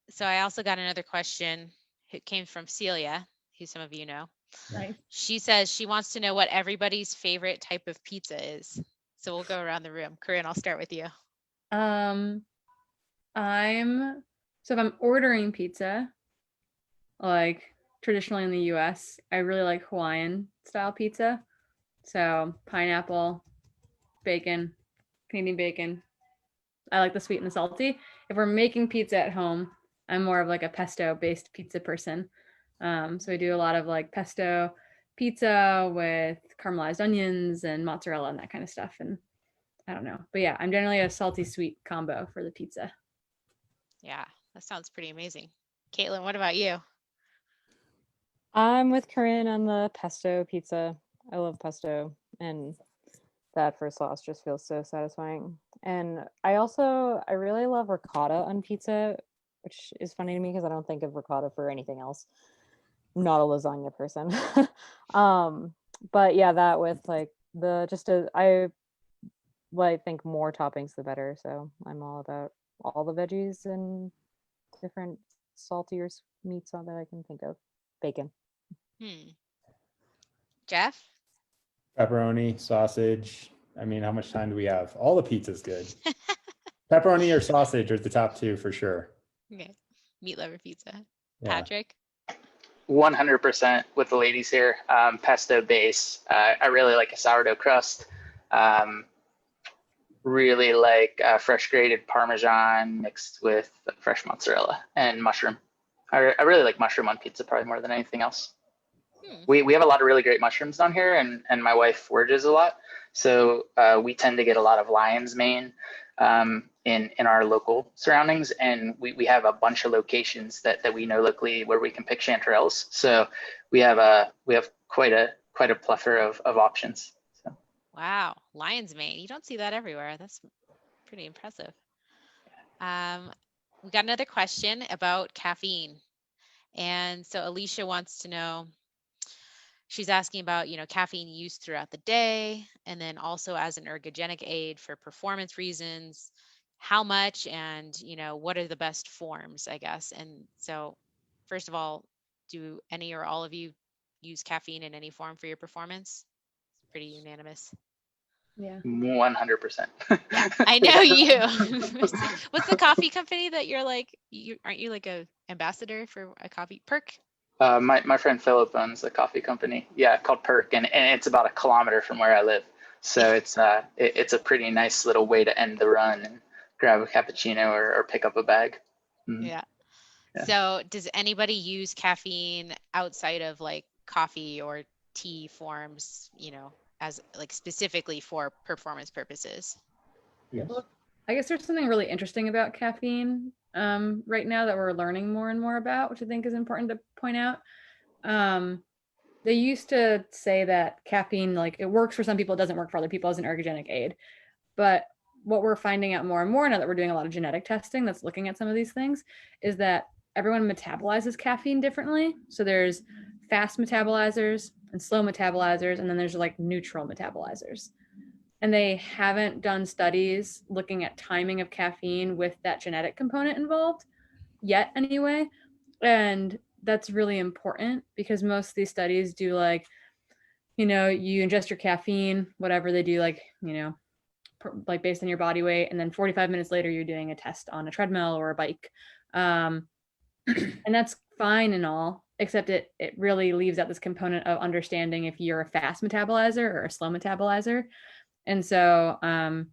So I also got another question. It came from Celia, who some of you know. Right. She says she wants to know what everybody's favorite type of pizza is. So we'll go around the room. Corinne, I'll start with you. If I'm ordering pizza, like traditionally in the US, I really like Hawaiian style pizza. So pineapple, bacon, Canadian bacon. I like the sweet and the salty. If we're making pizza at home, I'm more of like a pesto based pizza person. So I do a lot of like pesto pizza with caramelized onions and mozzarella and that kind of stuff. And I don't know, but yeah, I'm generally a salty sweet combo for the pizza. Yeah, that sounds pretty amazing. Caitlin, what about you? I'm with Corinne on the pesto pizza. I love pesto, and that for sauce just feels so satisfying. And I really love ricotta on pizza, which is funny to me because I don't think of ricotta for anything else. I'm not a lasagna person. But yeah, that with like I think more toppings the better. So I'm all about all the veggies and different saltier meats that I can think of. Bacon. Jeff? Pepperoni, sausage. I mean, how much time do we have? All the pizza's good. Pepperoni or sausage are the top two for sure. Okay. Meat lover pizza. Yeah. Patrick? 100% with the ladies here. Pesto base. I really like a sourdough crust. Really like fresh grated Parmesan mixed with fresh mozzarella and mushroom. I really like mushroom on pizza probably more than anything else. We have a lot of really great mushrooms down here, and my wife forages a lot. So we tend to get a lot of lion's mane in our local surroundings, and we have a bunch of locations that we know locally where we can pick chanterelles. So we have quite a plethora of options. So. Wow, lion's mane. You don't see that everywhere. That's pretty impressive. We got another question about caffeine. And so Alicia wants to know, she's asking about, caffeine use throughout the day, and then also as an ergogenic aid for performance reasons, how much, and, what are the best forms, I guess. And so first of all, do any or all of you use caffeine in any form for your performance? It's pretty unanimous. Yeah. 100%. Yeah, I know you. What's the coffee company that you're like, aren't you like a ambassador for a coffee? Perk? My friend Philip owns a coffee company. Yeah, called Perk, and it's about 1 kilometer from where I live. So it's a pretty nice little way to end the run and grab a cappuccino or pick up a bag. Yeah. So does anybody use caffeine outside of like coffee or tea forms, as like specifically for performance purposes? Yes. Well, I guess there's something really interesting about caffeine right now that we're learning more and more about, which I think is important to point out. They used to say that caffeine, like it works for some people, it doesn't work for other people as an ergogenic aid. But what we're finding out more and more now that we're doing a lot of genetic testing that's looking at some of these things is that everyone metabolizes caffeine differently. So there's fast metabolizers and slow metabolizers, and then there's like neutral metabolizers. and they haven't done studies looking at timing of caffeine with that genetic component involved yet anyway. And that's really important because most of these studies do like, you ingest your caffeine, whatever they do, like, like based on your body weight, and then 45 minutes later you're doing a test on a treadmill or a bike. And that's fine and all, except it really leaves out this component of understanding if you're a fast metabolizer or a slow metabolizer. And so I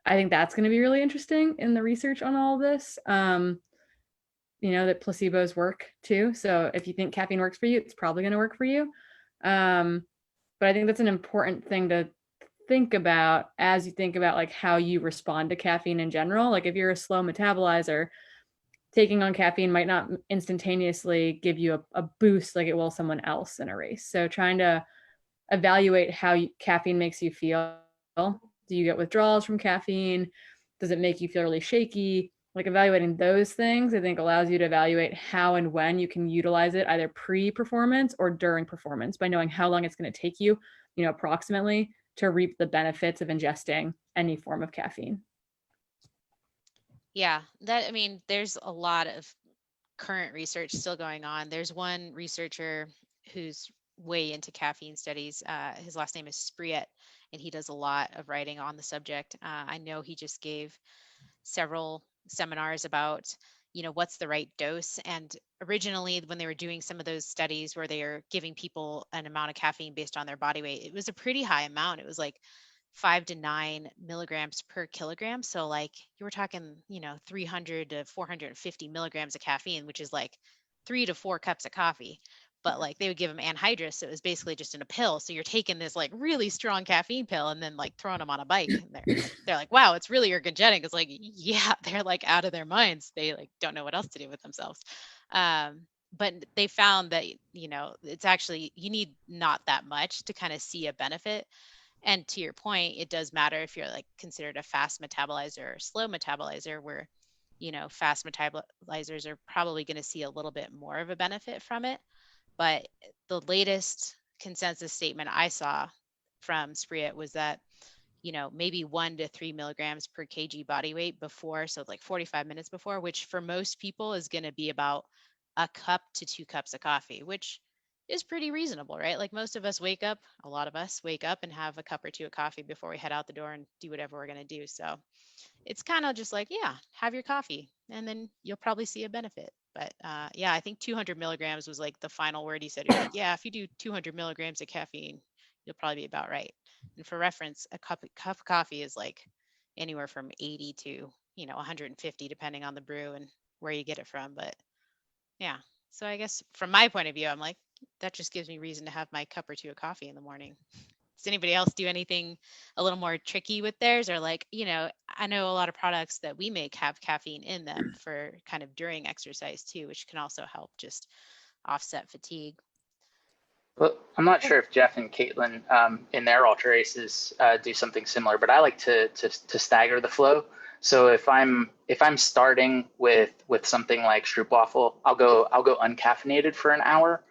think that's going to be really interesting in the research on all of this. That placebos work too. So if you think caffeine works for you, it's probably going to work for you. But I think that's an important thing to think about as you think about like how you respond to caffeine in general. Like if you're a slow metabolizer, taking on caffeine might not instantaneously give you a boost like it will someone else in a race. So trying to evaluate how caffeine makes you feel. Do you get withdrawals from caffeine? Does it make you feel really shaky? Like evaluating those things, I think allows you to evaluate how and when you can utilize it either pre-performance or during performance by knowing how long it's going to take you, approximately to reap the benefits of ingesting any form of caffeine. Yeah, there's a lot of current research still going on. There's one researcher who's way into caffeine studies. His last name is Spreat, and he does a lot of writing on the subject. I know he just gave several seminars about, what's the right dose. And originally, when they were doing some of those studies where they are giving people an amount of caffeine based on their body weight, it was a pretty high amount. It was like 5 to 9 milligrams per kilogram. So like you were talking, 300 to 450 milligrams of caffeine, which is like 3 to 4 cups of coffee. But like they would give them anhydrous. So it was basically just in a pill. So you're taking this like really strong caffeine pill and then like throwing them on a bike. And they're like, wow, it's really ergogenic. It's like, yeah, they're like out of their minds. They like don't know what else to do with themselves. But they found that, it's actually, you need not that much to kind of see a benefit. And to your point, it does matter if you're like considered a fast metabolizer or slow metabolizer, where, fast metabolizers are probably going to see a little bit more of a benefit from it. But the latest consensus statement I saw from Spreat was that, maybe 1 to 3 milligrams per kg body weight before, so like 45 minutes before, which for most people is going to be about a cup to 2 cups of coffee, which is pretty reasonable, right? Like most of us wake up, a lot of us wake up and have a cup or 2 of coffee before we head out the door and do whatever we're going to do. So it's kind of just like, yeah, have your coffee and then you'll probably see a benefit. But yeah, I think 200 milligrams was like the final word he said. He's like, yeah, if you do 200 milligrams of caffeine, you'll probably be about right. And for reference, a cup of coffee is like anywhere from 80 to, 150, depending on the brew and where you get it from. But yeah, so I guess from my point of view, I'm like, that just gives me reason to have my cup or 2 of coffee in the morning. Does anybody else do anything a little more tricky with theirs? Or like, I know a lot of products that we make have caffeine in them for kind of during exercise too, which can also help just offset fatigue. Well, I'm not sure if Jeff and Caitlin in their ultra races do something similar, but I like to stagger the flow. So if I'm starting with something like stroopwafel, I'll go uncaffeinated for an hour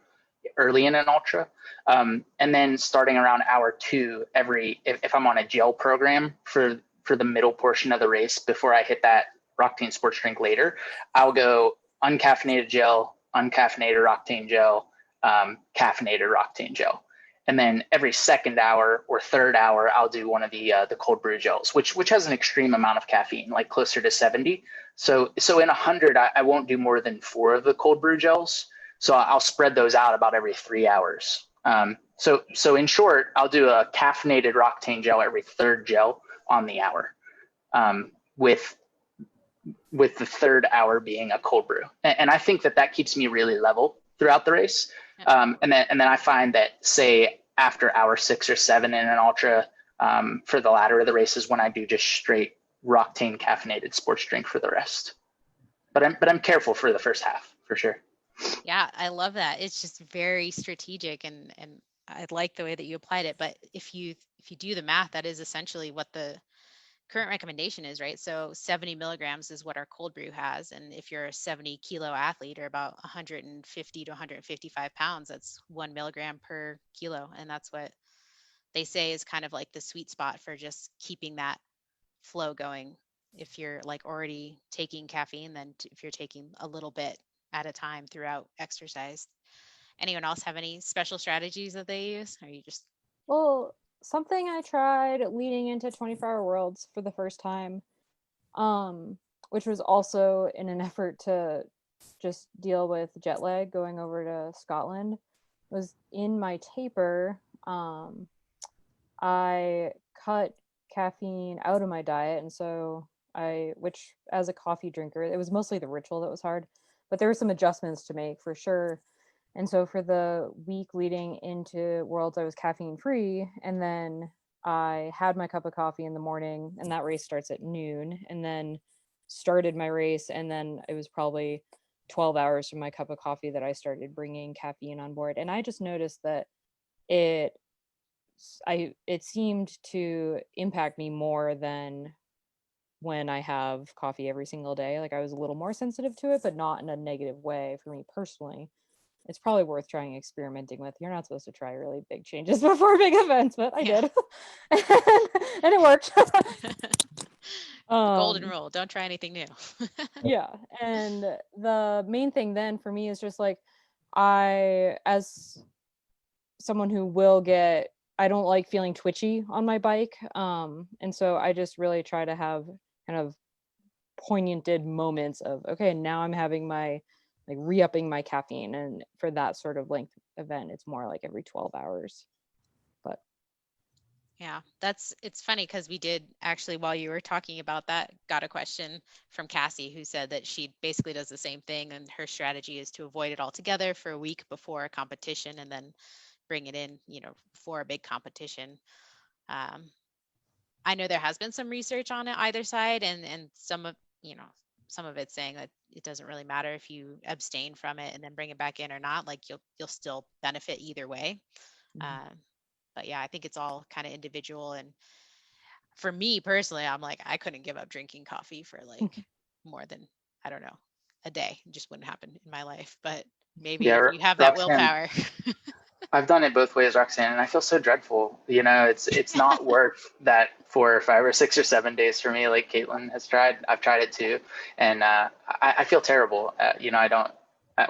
early in an ultra, and then starting around hour 2 if I'm on a gel program for the middle portion of the race before I hit that Roctane sports drink later, I'll go uncaffeinated gel, uncaffeinated Roctane gel, caffeinated Roctane gel. And then every second hour or third hour, I'll do one of the cold brew gels, which has an extreme amount of caffeine, like closer to 70. So in 100, I won't do more than 4 of the cold brew gels. So I'll spread those out about every 3 hours. So in short, I'll do a caffeinated Roctane gel every third gel on the hour, with the third hour being a cold brew. And I think that keeps me really level throughout the race. And then I find that, say, after hour 6 or 7 in an ultra, for the latter of the races, when I do just straight Roctane caffeinated sports drink for the rest. But I'm careful for the first half for sure. Yeah, I love that. It's just very strategic, and I like the way that you applied it. But if you do the math, that is essentially what the current recommendation is, right? So 70 milligrams is what our cold brew has. And if you're a 70 kilo athlete or about 150 to 155 pounds, that's 1 milligram per kilo. And that's what they say is kind of like the sweet spot for just keeping that flow going. If you're like already taking caffeine, then if you're taking a little bit at a time throughout exercise. Anyone else have any special strategies that they use? Or you just Well, something I tried leading into 24-hour worlds for the first time, which was also in an effort to just deal with jet lag going over to Scotland, was in my taper. I cut caffeine out of my diet, and so which as a coffee drinker, it was mostly the ritual that was hard, but there were some adjustments to make for sure. And so for the week leading into Worlds, I was caffeine free, and then I had my cup of coffee in the morning, and that race starts at noon, and then started my race, and then it was probably 12 hours from my cup of coffee that I started bringing caffeine on board. And I just noticed that it seemed to impact me more than when I have coffee every single day. Like I was a little more sensitive to it, but not in a negative way for me personally. It's probably worth trying experimenting with. You're not supposed to try really big changes before big events, but I did. And it worked. golden rule, don't try anything new. Yeah. And the main thing then for me is just like, as someone who I don't like feeling twitchy on my bike. And so I just really try to have kind of poignanted moments of, okay, now I'm having my, like re-upping my caffeine. And for that sort of length event, it's more like every 12 hours. But yeah, it's funny because we did actually, while you were talking about that, got a question from Cassie who said that she basically does the same thing, and her strategy is to avoid it altogether for a week before a competition and then bring it in, for a big competition. I know there has been some research on it either side, and some of it saying that it doesn't really matter if you abstain from it and then bring it back in or not. Like you'll still benefit either way. But yeah, I think it's all kind of individual. And for me personally, I'm like, I couldn't give up drinking coffee for like more than, I don't know, a day. It just wouldn't happen in my life. But maybe if you have that willpower. I've done it both ways, Roxanne, and I feel so dreadful. It's not worth that 4 or 5 or 6 or 7 days for me, like Caitlin has tried. I've tried it too, and I feel terrible. I don't.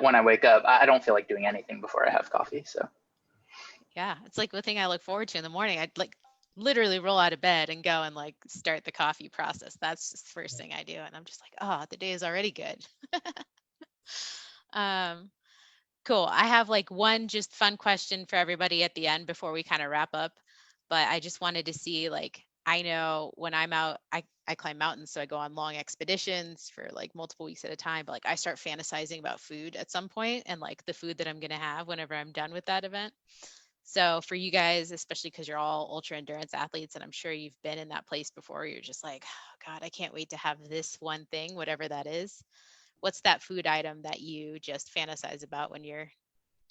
When I wake up, I don't feel like doing anything before I have coffee. So. Yeah, it's like the thing I look forward to in the morning. I'd like literally roll out of bed and go and like start the coffee process. That's just the first thing I do, and I'm just like, oh, the day is already good. Cool. I have like one just fun question for everybody at the end before we kind of wrap up. But I just wanted to see, like, I know when I'm out, I climb mountains, so I go on long expeditions for like multiple weeks at a time. But like I start fantasizing about food at some point and like the food that I'm gonna have whenever I'm done with that event. So for you guys, especially because you're all ultra endurance athletes, and I'm sure you've been in that place before, you're just like, oh, God, I can't wait to have this one thing, whatever that is. What's that food item that you just fantasize about when you're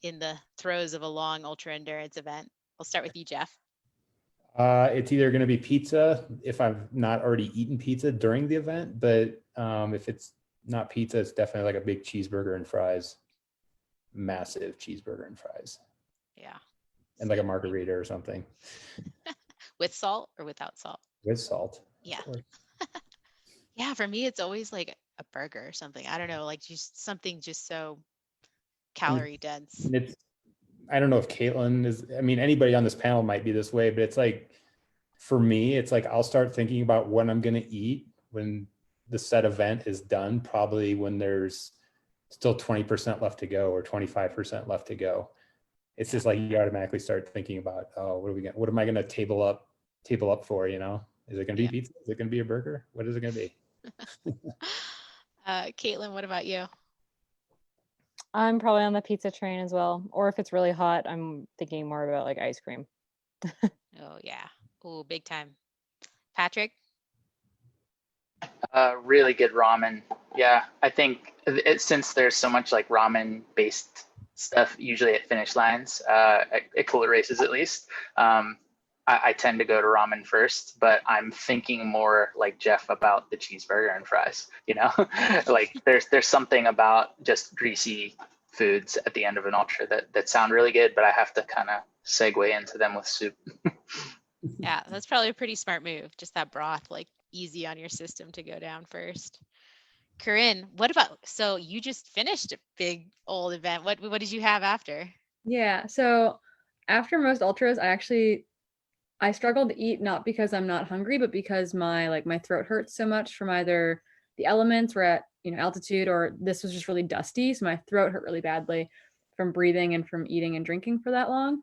in the throes of a long ultra endurance event? I'll start with you, Jeff. It's either going to be pizza if I've not already eaten pizza during the event, but if it's not pizza, it's definitely like a big cheeseburger and fries, massive cheeseburger and fries. Yeah. And like a margarita or something. With salt or without salt? With salt. Yeah. Yeah, for me, it's always like a burger or something. I don't know, like just something just so calorie dense. I don't know if Caitlin is, I mean, anybody on this panel might be this way, but it's like, for me, it's like I'll start thinking about what I'm going to eat when the set event is done, probably when there's still 20% left to go or 25% left to go. It's just like you automatically start thinking about, oh, what am I going to table up for, Is it going to be pizza? Is it going to be a burger? What is it going to be? Caitlin, what about you? I'm probably on the pizza train as well. Or if it's really hot, I'm thinking more about like ice cream. Oh, yeah. Oh, big time. Patrick? Really good ramen. Yeah, I think since there's so much like ramen based stuff usually at finish lines, at cooler races at least, I tend to go to ramen first, but I'm thinking more like Jeff about the cheeseburger and fries, like there's something about just greasy foods at the end of an ultra that sound really good, but I have to kind of segue into them with soup. Yeah, that's probably a pretty smart move. Just that broth, like easy on your system to go down first. Corinne, what about, so you just finished a big old event. What did you have after? Yeah. So after most ultras, I struggled to eat, not because I'm not hungry, but because my throat hurts so much from either the elements, we're at, altitude, or this was just really dusty. So my throat hurt really badly from breathing and from eating and drinking for that long.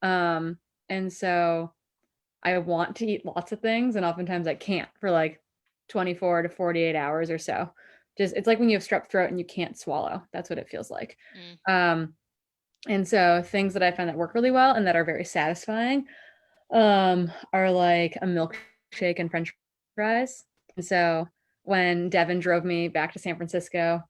And so I want to eat lots of things, and oftentimes I can't for like 24 to 48 hours or so. Just, it's like when you have strep throat and you can't swallow. That's what it feels like. And so things that I find that work really well and that are very satisfying are like a milkshake and French fries. And so when Devin drove me back to San Francisco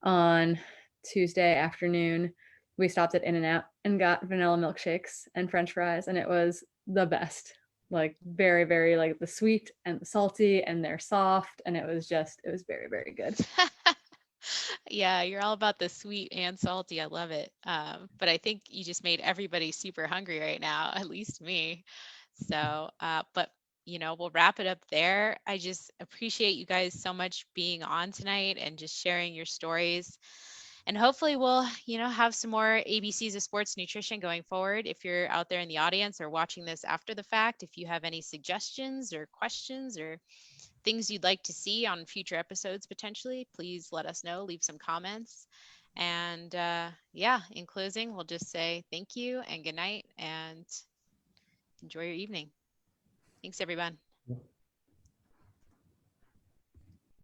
on Tuesday afternoon, we stopped at In-N-Out and got vanilla milkshakes and French fries, and it was the best. Like very, very, like the sweet and the salty, and they're soft, and it was very, very good. Yeah, you're all about the sweet and salty. I love it. But I think you just made everybody super hungry right now, at least me. So, but we'll wrap it up there. I just appreciate you guys so much being on tonight and just sharing your stories. And hopefully we'll, have some more ABCs of sports nutrition going forward. If you're out there in the audience or watching this after the fact, if you have any suggestions or questions or things you'd like to see on future episodes potentially, please let us know, leave some comments. And in closing, we'll just say thank you and good night and enjoy your evening. Thanks, everyone.